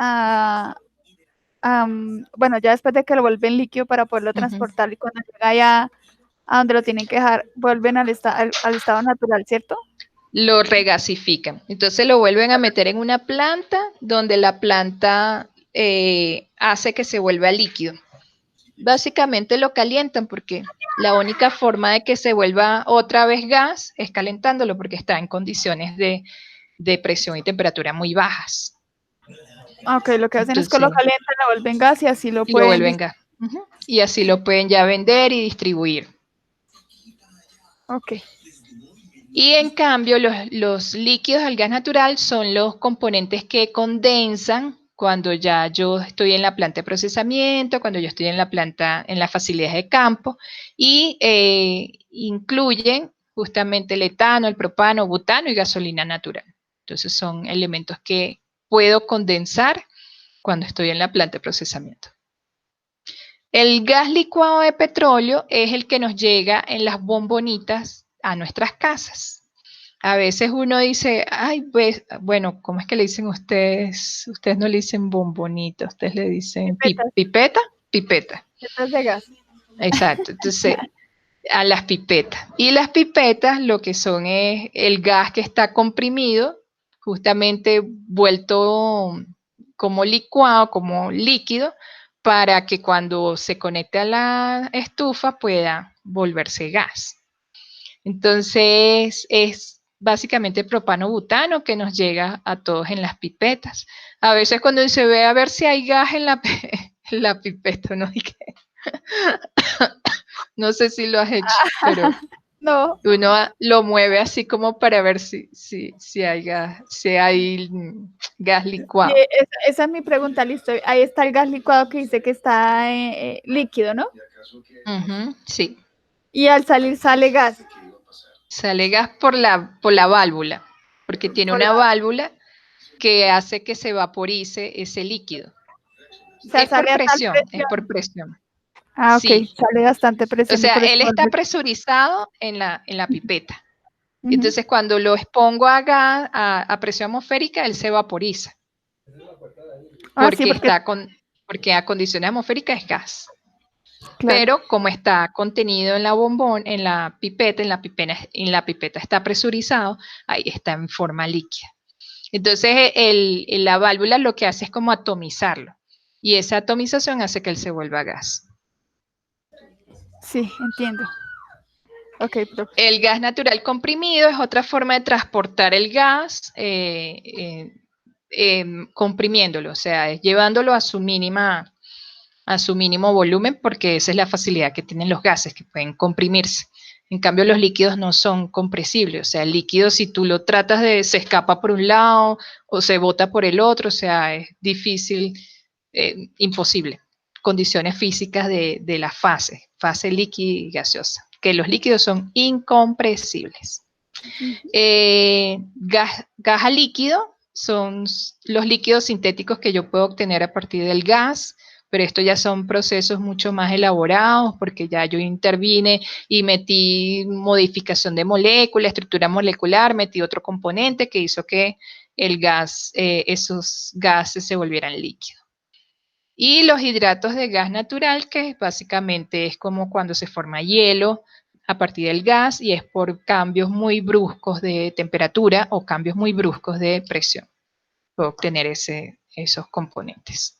bueno, ya después de que lo vuelven líquido para poderlo transportar y cuando llega allá a donde lo tienen que dejar, vuelven al estado natural, ¿cierto? Lo regasifican. Entonces lo vuelven a meter en una planta donde la planta hace que se vuelva líquido. Básicamente lo calientan porque la única forma de que se vuelva otra vez gas es calentándolo porque está en condiciones de presión y temperatura muy bajas. Ok, lo que hacen entonces, es que lo calientan, lo vuelven gas y así lo pueden... Lo vuelven gas. Y así lo pueden ya vender y distribuir. Ok. Y en cambio, los líquidos al gas natural son los componentes que condensan cuando ya yo estoy en la planta de procesamiento, cuando yo estoy en la planta, en las facilidades de campo, y incluyen justamente el etano, el propano, butano y gasolina natural. Entonces son elementos que puedo condensar cuando estoy en la planta de procesamiento. El gas licuado de petróleo es el que nos llega en las bombonitas a nuestras casas. A veces uno dice, ay, pues, bueno, ¿cómo es que le dicen ustedes? Ustedes no le dicen bombonita, ustedes le dicen pipeta. Pipetas de gas. Exacto, entonces a las pipetas. Y las pipetas lo que son es el gas que está comprimido, justamente vuelto como licuado, como líquido, para que cuando se conecte a la estufa pueda volverse gas. Entonces es básicamente propano-butano que nos llega a todos en las pipetas. A veces cuando se ve a ver si hay gas en la pipeta, ¿no? No sé si lo has hecho, pero no. Uno lo mueve así como para ver si hay gas, gas licuado. Sí, esa es mi pregunta, listo. Ahí está el gas licuado que dice que está líquido, ¿no? Sí. Y al salir sale gas. Sale gas por la válvula, porque tiene una válvula que hace que se vaporice ese líquido. O sea, es por presión, es por presión. Ah, ok, sí. Sale bastante presión. O sea, él está presurizado en la pipeta. Entonces, cuando lo expongo a gas, a presión atmosférica, él se vaporiza. Porque, porque porque a condiciones atmosféricas es gas. claro. Pero como está contenido en la bombón, en la pipeta, en la pipeta está presurizado, ahí está en forma líquida. Entonces, la válvula lo que hace es como atomizarlo. Y esa atomización hace que él se vuelva gas. Sí, entiendo. Ok, profe. El gas natural comprimido es otra forma de transportar el gas comprimiéndolo, o sea, llevándolo a su mínimo volumen, porque esa es la facilidad que tienen los gases, que pueden comprimirse. En cambio, los líquidos no son compresibles, o sea, el líquido si tú lo tratas se escapa por un lado o se bota por el otro, o sea, es difícil, imposible. Condiciones físicas de la fase líquida y gaseosa, que los líquidos son incompresibles. Gas a líquido son los líquidos sintéticos que yo puedo obtener a partir del gas, pero esto ya son procesos mucho más elaborados porque ya yo intervine y metí modificación de molécula, estructura molecular, metí otro componente que hizo que el gas, esos gases se volvieran líquidos. Y los hidratos de gas natural, que básicamente es como cuando se forma hielo a partir del gas y es por cambios muy bruscos de temperatura o cambios muy bruscos de presión. Puedo obtener esos componentes.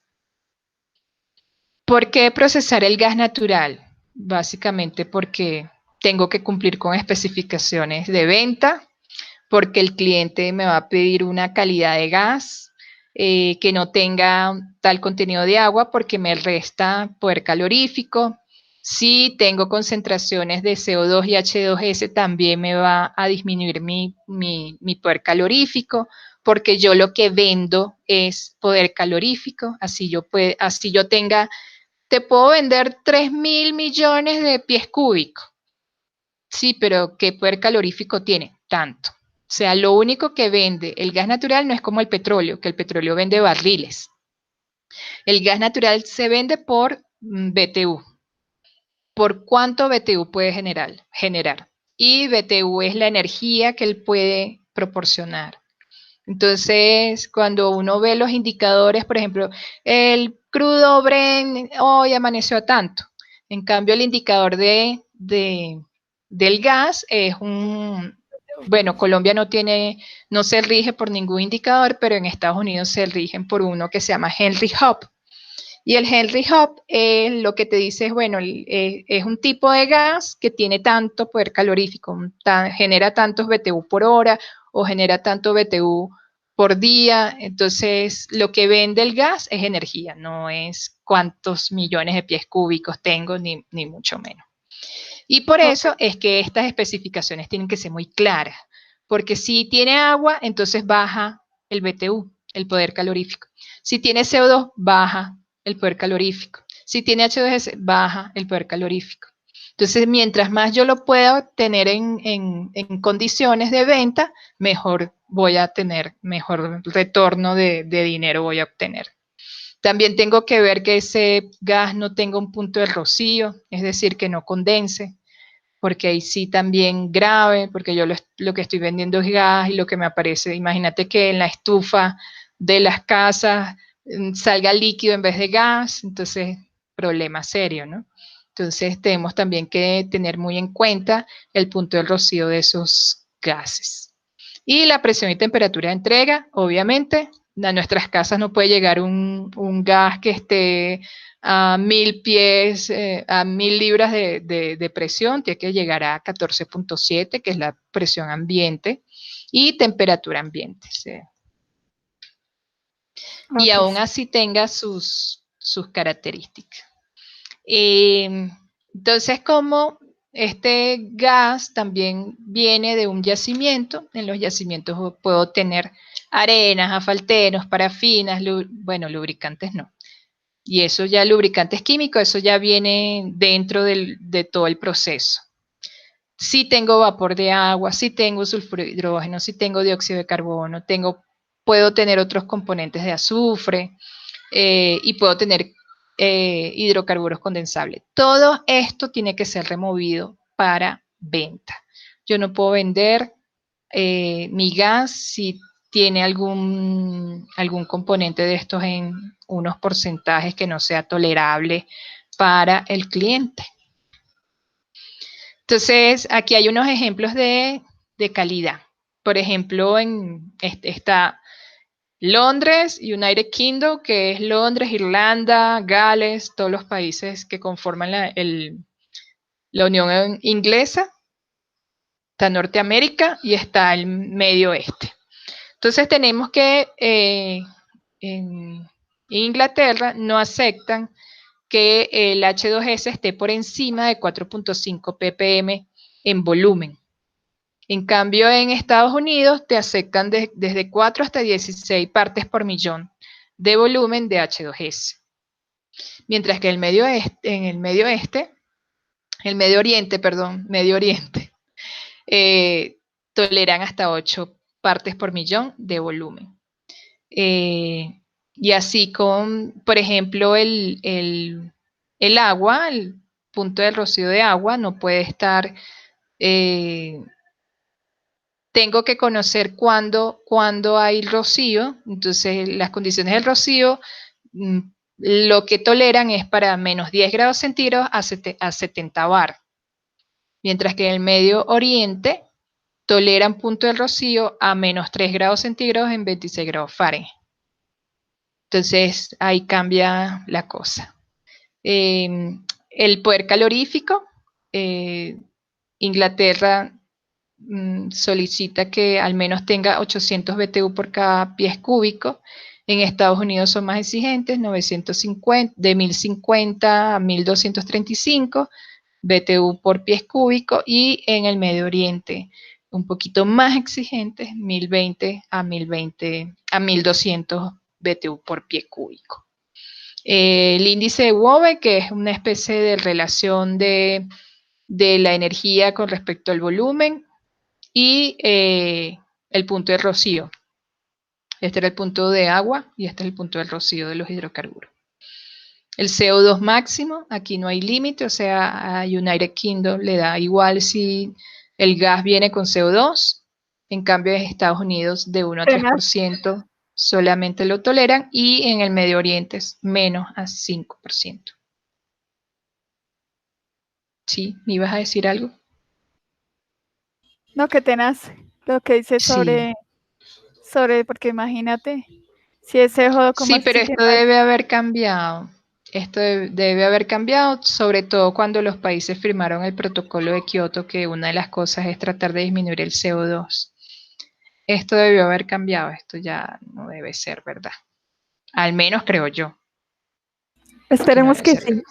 ¿Por qué procesar el gas natural? Básicamente porque tengo que cumplir con especificaciones de venta, porque el cliente me va a pedir una calidad de gas que no tenga tal contenido de agua porque me resta poder calorífico. Si tengo concentraciones de CO2 y H2S, también me va a disminuir mi poder calorífico, porque yo lo que vendo es poder calorífico, así yo tenga, te puedo vender 3.000 millones de pies cúbicos. Sí, pero ¿qué poder calorífico tiene? Tanto. O sea, lo único que vende el gas natural no es como el petróleo, que el petróleo vende barriles. El gas natural se vende por BTU. ¿Por cuánto BTU puede generar? Y BTU es la energía que él puede proporcionar. Entonces, cuando uno ve los indicadores, por ejemplo, el crudo Brent hoy amaneció a tanto. En cambio, el indicador del gas es bueno, Colombia no se rige por ningún indicador, pero en Estados Unidos se rigen por uno que se llama Henry Hub. Y el Henry Hub lo que te dice es, bueno, es un tipo de gas que tiene tanto poder calorífico, genera tantos BTU por hora o genera tanto BTU por día. Entonces, lo que vende el gas es energía, no es cuántos millones de pies cúbicos tengo, ni mucho menos. Y por eso es que estas especificaciones tienen que ser muy claras, porque si tiene agua, entonces baja el BTU, el poder calorífico. Si tiene CO2, baja el poder calorífico. Si tiene H2S, baja el poder calorífico. Entonces, mientras más yo lo pueda tener en condiciones de venta, mejor voy a tener, mejor retorno de dinero voy a obtener. También tengo que ver que ese gas no tenga un punto de rocío, es decir, que no condense, porque ahí sí también grave, porque yo lo que estoy vendiendo es gas y lo que me aparece, imagínate que en la estufa de las casas salga líquido en vez de gas, entonces problema serio, ¿no? Entonces tenemos también que tener muy en cuenta el punto de rocío de esos gases. Y la presión y temperatura de entrega, obviamente, a nuestras casas no puede llegar un gas que esté a 1.000 pies, a 1.000 libras de presión, tiene que llegar a 14.7, que es la presión ambiente, y temperatura ambiente. ¿Sí? Y aún así tenga sus características. Entonces, como este gas también viene de un yacimiento, en los yacimientos puedo tener arenas, asfaltenos, parafinas, bueno, lubricantes no. Y eso ya, lubricantes químicos, eso ya viene dentro de todo el proceso. Si tengo vapor de agua, si tengo sulfuro de hidrógeno, si tengo dióxido de carbono, puedo tener otros componentes de azufre y puedo tener hidrocarburos condensables. Todo esto tiene que ser removido para venta. Yo no puedo vender mi gas si tiene algún componente de estos en unos porcentajes que no sea tolerable para el cliente. Entonces, aquí hay unos ejemplos de calidad. Por ejemplo, está Londres, United Kingdom, que es Londres, Irlanda, Gales, todos los países que conforman la Unión Inglesa. Está Norteamérica y está el Medio Oeste. Entonces tenemos que en Inglaterra no aceptan que el H2S esté por encima de 4.5 ppm en volumen. En cambio, en Estados Unidos te aceptan desde 4 hasta 16 partes por millón de volumen de H2S. Mientras que en el Medio Oriente, toleran hasta 8 partes por millón de volumen. Y así con, por ejemplo, el agua, el punto de rocío de agua no puede estar, tengo que conocer cuándo hay rocío, entonces las condiciones del rocío, lo que toleran es para menos 10 grados centígrados a 70 bar, mientras que en el Medio Oriente toleran punto de rocío a menos 3 grados centígrados en 26 grados Fahrenheit. Entonces ahí cambia la cosa. El poder calorífico, Inglaterra solicita que al menos tenga 800 BTU por cada pies cúbico. En Estados Unidos son más exigentes, 950, de 1050 a 1235 BTU por pies cúbico, y en el Medio Oriente un poquito más exigentes, 1020 a 1200 BTU por pie cúbico. El índice de Wobbe, que es una especie de relación de la energía con respecto al volumen, y el punto de rocío. Este era el punto de agua y este es el punto del rocío de los hidrocarburos. El CO2 máximo, aquí no hay límite, o sea, a United Kingdom le da igual si el gas viene con CO2, en cambio en Estados Unidos de 1 a 3% solamente lo toleran, y en el Medio Oriente es menos a 5%. ¿Sí? ¿Me ibas a decir algo? No, que tenaz lo que dices sobre, porque imagínate, si ese jodo como Sí, pero esto debe haber cambiado. Esto debe haber cambiado, sobre todo cuando los países firmaron el protocolo de Kioto, que una de las cosas es tratar de disminuir el CO2. Esto debió haber cambiado, esto ya no debe ser verdad. Al menos creo yo. Esperemos que sí.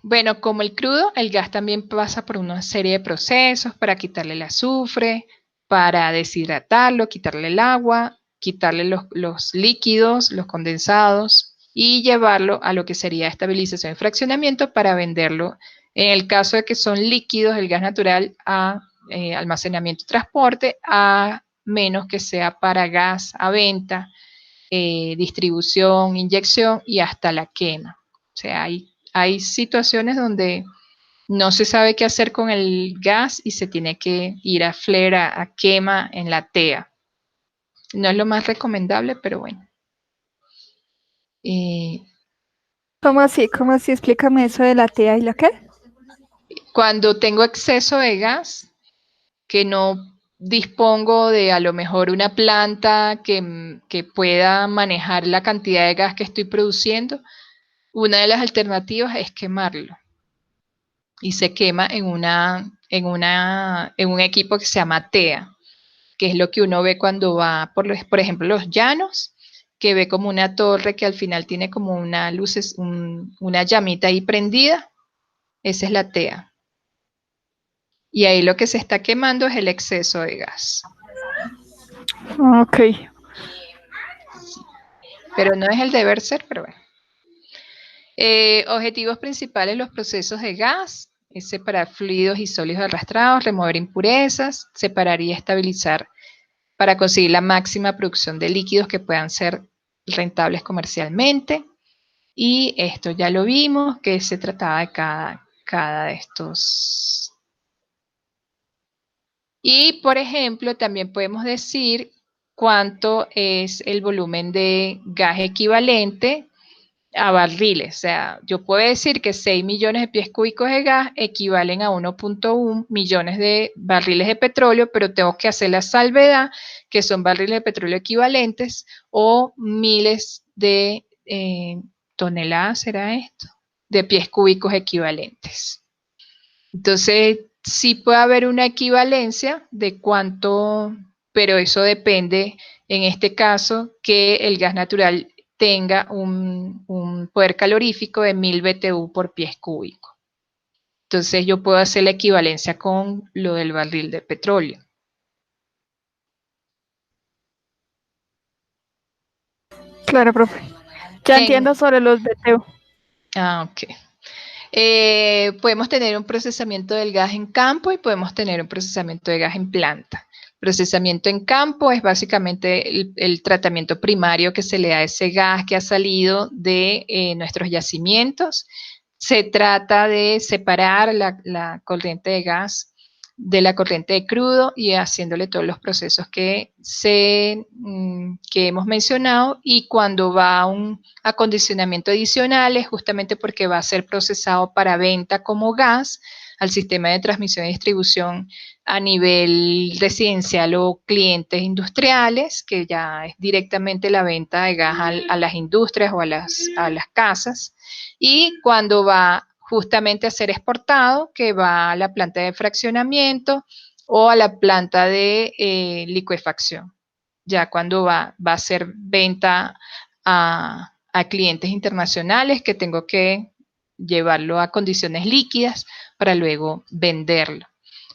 Bueno, como el crudo, el gas también pasa por una serie de procesos para quitarle el azufre, para deshidratarlo, quitarle el agua, quitarle los líquidos, los condensados, y llevarlo a lo que sería estabilización y fraccionamiento para venderlo. En el caso de que son líquidos, el gas natural, a almacenamiento y transporte, a menos que sea para gas a venta, distribución, inyección y hasta la quema. O sea, hay situaciones donde no se sabe qué hacer con el gas y se tiene que ir a flera, a quema en la TEA. No es lo más recomendable, pero bueno. ¿Cómo así? ¿Cómo así? Explícame eso de la TEA y la qué. Cuando tengo exceso de gas, que no dispongo de a lo mejor una planta que pueda manejar la cantidad de gas que estoy produciendo, una de las alternativas es quemarlo. Y se quema en un equipo que se llama TEA, que es lo que uno ve cuando va por ejemplo, los llanos, que ve como una torre que al final tiene como una luz, una llamita ahí prendida. Esa es la TEA. Y ahí lo que se está quemando es el exceso de gas. Ok. Pero no es el deber ser, pero bueno. Objetivos principales: los procesos de gas, es separar fluidos y sólidos arrastrados, remover impurezas, separar y estabilizar para conseguir la máxima producción de líquidos que puedan ser rentables comercialmente. Y esto ya lo vimos, que se trataba de cada de estos Y, por ejemplo, también podemos decir cuánto es el volumen de gas equivalente a barriles. O sea, yo puedo decir que 6 millones de pies cúbicos de gas equivalen a 1.1 millones de barriles de petróleo, pero tengo que hacer la salvedad que son barriles de petróleo equivalentes o miles de toneladas, ¿será esto? De pies cúbicos equivalentes. Entonces, sí puede haber una equivalencia de cuánto, pero eso depende, en este caso, que el gas natural tenga un poder calorífico de 1000 BTU por pies cúbico. Entonces, yo puedo hacer la equivalencia con lo del barril de petróleo. Claro, profe. Ya entiendo sobre los BTU. Ok. Podemos tener un procesamiento del gas en campo y podemos tener un procesamiento de gas en planta. Procesamiento en campo es básicamente el tratamiento primario que se le da a ese gas que ha salido de nuestros yacimientos. Se trata de separar la corriente de gas de la corriente de crudo y haciéndole todos los procesos que hemos mencionado, y cuando va a un acondicionamiento adicional es justamente porque va a ser procesado para venta como gas al sistema de transmisión y distribución a nivel residencial o clientes industriales, que ya es directamente la venta de gas a las industrias o a las casas, y cuando va justamente a ser exportado, que va a la planta de fraccionamiento o a la planta de licuefacción, ya cuando va a ser venta a clientes internacionales, que tengo que llevarlo a condiciones líquidas para luego venderlo.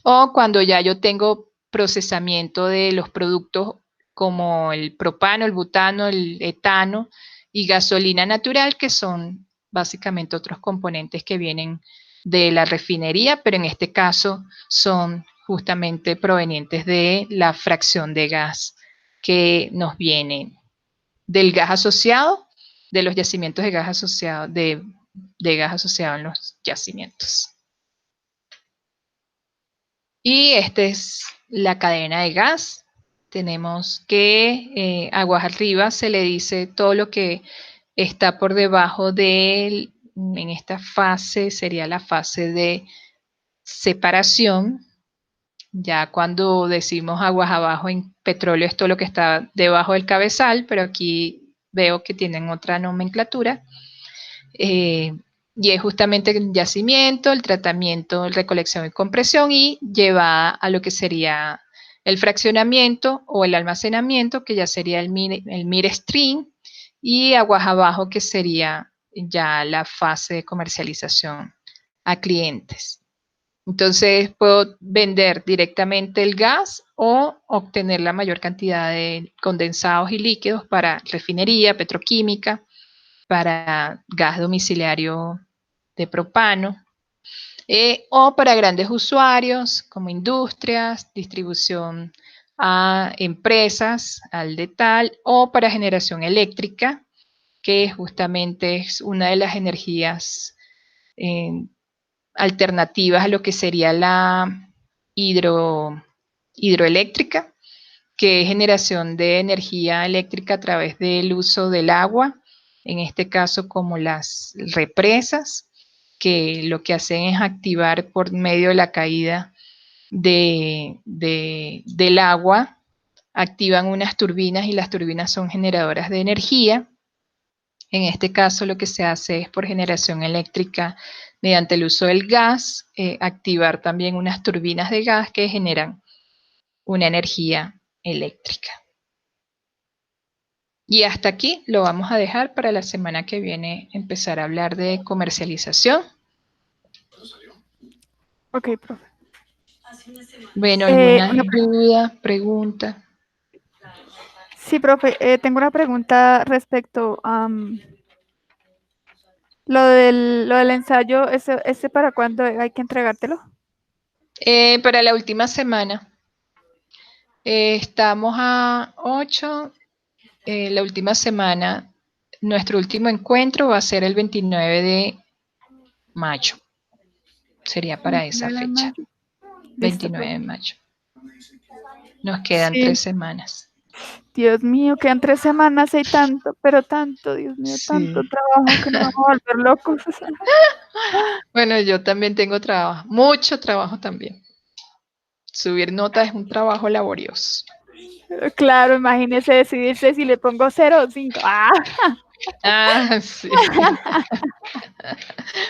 O cuando ya yo tengo procesamiento de los productos como el propano, el butano, el etano y gasolina natural, que son básicamente otros componentes que vienen de la refinería, pero en este caso son justamente provenientes de la fracción de gas que nos viene del gas asociado, de los yacimientos de gas asociado, de gas asociado en los yacimientos. Y esta es la cadena de gas. Tenemos que aguas arriba se le dice todo lo que está por debajo de, en esta fase sería la fase de separación. Ya cuando decimos aguas abajo en petróleo es todo lo que está debajo del cabezal, pero aquí veo que tienen otra nomenclatura. Y es justamente el yacimiento, el tratamiento, el recolección y compresión, y llevada a lo que sería el fraccionamiento o el almacenamiento, que ya sería el midstream, y aguas abajo, que sería ya la fase de comercialización a clientes. Entonces puedo vender directamente el gas o obtener la mayor cantidad de condensados y líquidos para refinería, petroquímica, para gas domiciliario de propano, o para grandes usuarios como industrias, distribución a empresas al detal, o para generación eléctrica, que justamente es una de las energías alternativas a lo que sería la hidroeléctrica, que es generación de energía eléctrica a través del uso del agua, en este caso como las represas, que lo que hacen es activar por medio de la caída del agua, activan unas turbinas y las turbinas son generadoras de energía. En este caso lo que se hace es por generación eléctrica mediante el uso del gas, activar también unas turbinas de gas que generan una energía eléctrica. Y hasta aquí lo vamos a dejar para la semana que viene empezar a hablar de comercialización. Ok, profe. Bueno, ¿alguna duda, pregunta? Sí, profe, tengo una pregunta respecto a lo del ensayo. ¿Ese para cuándo hay que entregártelo? Para la última semana. Estamos a 8. La última semana, nuestro último encuentro va a ser el 29 de mayo. Sería para esa fecha. 29 de mayo. Nos quedan Sí, 3 semanas. Dios mío, quedan 3 semanas, hay tanto, pero tanto, Dios mío, tanto Sí. trabajo que nos vamos a volver locos. Bueno, yo también tengo trabajo, mucho trabajo también. Subir notas es un trabajo laborioso. Claro, imagínese decidirse si le pongo 0 o 5. ¡Ah! Ah, sí.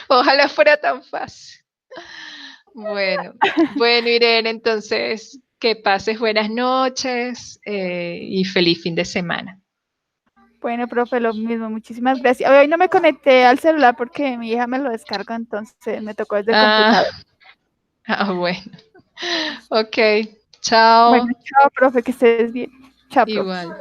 Ojalá fuera tan fácil. Bueno, Irene, entonces que pases buenas noches y feliz fin de semana. Bueno, profe, lo mismo, muchísimas gracias. Hoy no me conecté al celular porque mi hija me lo descarga, entonces me tocó desde el computador. Ah, bueno. Ok, Bueno, chao. chao, profe, que estés bien. Chao, profe. Igual.